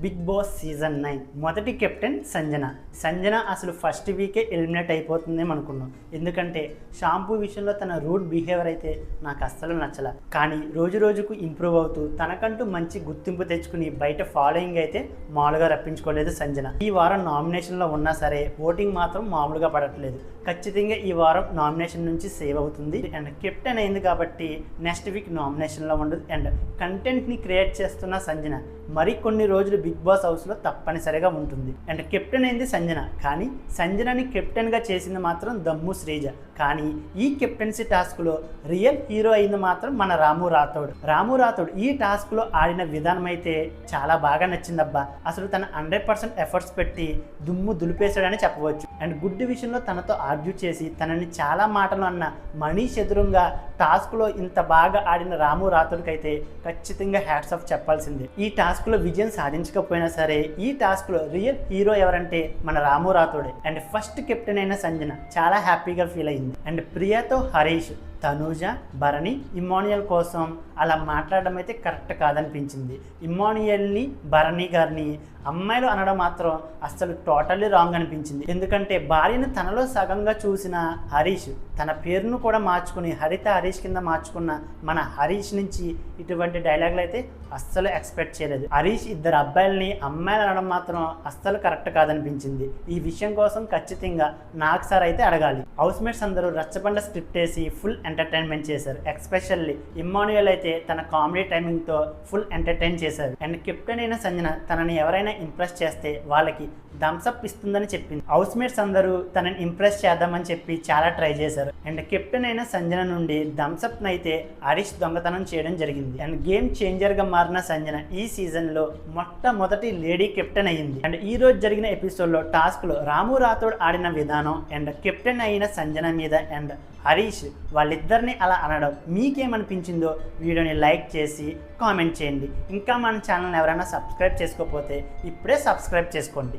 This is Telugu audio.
బిగ్ బాస్ సీజన్ 9 మొదటి కెప్టెన్ సంజన అసలు ఫస్ట్ వీకే ఎలిమినేట్ అయిపోతుందేమో అనుకున్నాం. ఎందుకంటే షాంపూ విషయంలో తన రూడ్ బిహేవియర్ అయితే నాకు అస్సలు నచ్చల. కానీ రోజు రోజుకు ఇంప్రూవ్ అవుతూ తనకంటూ మంచి గుర్తింపు తెచ్చుకుని బయట ఫాలోయింగ్ అయితే మామూలుగా రప్పించుకోలేదు సంజన. ఈ వారం నామినేషన్లో ఉన్నా సరే ఓటింగ్ మాత్రం మామూలుగా పడట్లేదు. ఖచ్చితంగా ఈ వారం నామినేషన్ నుంచి సేవ్ అవుతుంది. అండ్ కెప్టెన్ అయింది కాబట్టి నెక్స్ట్ వీక్ నామినేషన్లో ఉండదు. అండ్ కంటెంట్ని క్రియేట్ చేస్తున్న సంజన మరికొన్ని రోజులు బిగ్ బాస్ హౌస్లో తప్పనిసరిగా ఉంటుంది. అండ్ కెప్టెన్ అయింది సంజన, కానీ సంజనని కెప్టెన్గా చేసింది మాత్రం దమ్ము శ్రీజ. కానీ ఈ కెప్టెన్సీ టాస్క్లో రియల్ హీరో అయింది మాత్రం మన రాము రాథోడ్. ఈ టాస్క్లో ఆడిన విధానం అయితే చాలా బాగా నచ్చిందబ్బా. అసలు తన 100% ఎఫర్ట్స్ పెట్టి దుమ్ము దులిపేశాడని చెప్పవచ్చు. అండ్ గుడ్ విషయంలో తనతో ఆర్గ్యూ చేసి తనని చాలా మాటలు అన్న మనీష్ ఎదురుగా టాస్క్లో ఇంత బాగా ఆడిన రాము రాథోడ్కి అయితే ఖచ్చితంగా హ్యాట్స్ ఆఫ్ చెప్పాల్సిందే. ఈ టాస్క్లో విజయం సాధించకపోయినా సరే ఈ టాస్క్లో రియల్ హీరో ఎవరంటే మన రాము రాథోడే. అండ్ ఫస్ట్ కెప్టెన్ అయిన సంజన చాలా హ్యాపీగా ఫీల్ అయింది. అండ్ ప్రియాతో హరీష్, తనూజ, భరణి, ఇమ్మాన్యుయల్ కోసం అలా మాట్లాడడం అయితే కరెక్ట్ కాదనిపించింది. ఇమ్మాన్యుయల్ని, భరణి గారిని అమ్మాయిలు అనడం మాత్రం అస్సలు టోటల్లీ రాంగ్ అనిపించింది. ఎందుకంటే భార్యను తనలో సగంగా చూసిన హరీష్ తన పేరును కూడా మార్చుకుని హరిత హరీష్ కింద మార్చుకున్న మన హరీష్ నుంచి ఇటువంటి డైలాగులు అయితే అస్సలు ఎక్స్పెక్ట్ చేయలేదు. హరీష్ ఇద్దరు అబ్బాయిలని అమ్మాయిలు అనడం మాత్రం అస్సలు కరెక్ట్ కాదనిపించింది. ఈ విషయం కోసం ఖచ్చితంగా నాకు సార్ అయితే అడగాలి. హౌస్ మేట్స్ అందరూ రచ్చబండ స్క్రిప్ట్ వేసి ఫుల్ ఎంటర్టైన్మెంట్ చేశారు. ఎస్పెషల్లీ ఇమ్మాన్యుయల్ అయితే తన కామెడీ టైమింగ్తో ఫుల్ ఎంటర్టైన్ చేశారు. అండ్ కెప్టెన్ అయిన సంజన తనని ఎవరైనా ఇంప్రెస్ చేస్తే వాళ్ళకి థమ్స్అప్ ఇస్తుందని చెప్పింది. హౌస్ మేట్స్ అందరూ తనని ఇంప్రెస్ చేద్దామని చెప్పి చాలా ట్రై చేశారు. అండ్ కెప్టెన్ అయిన సంజన నుండి థమ్స్అప్ అయితే హరీష్ దొంగతనం చేయడం జరిగింది. అండ్ గేమ్ చేంజర్ గా మారిన సంజన ఈ సీజన్ లో మొట్టమొదటి లేడీ కెప్టెన్ అయ్యింది. అండ్ ఈ రోజు జరిగిన ఎపిసోడ్ లో టాస్క్ లో రాము రాథోడ్ ఆడిన విధానం అండ్ కెప్టెన్ అయిన సంజన మీద అండ్ హరీష్ వాళ్ళిద్దరిని అలా అనడం మీకేమనిపించిందో వీడియోని లైక్ చేసి కామెంట్ చేయండి. ఇంకా మన ఛానల్ ఎవరైనా సబ్స్క్రైబ్ చేసుకోకపోతే ఇప్పుడే సబ్స్క్రైబ్ చేసుకోండి.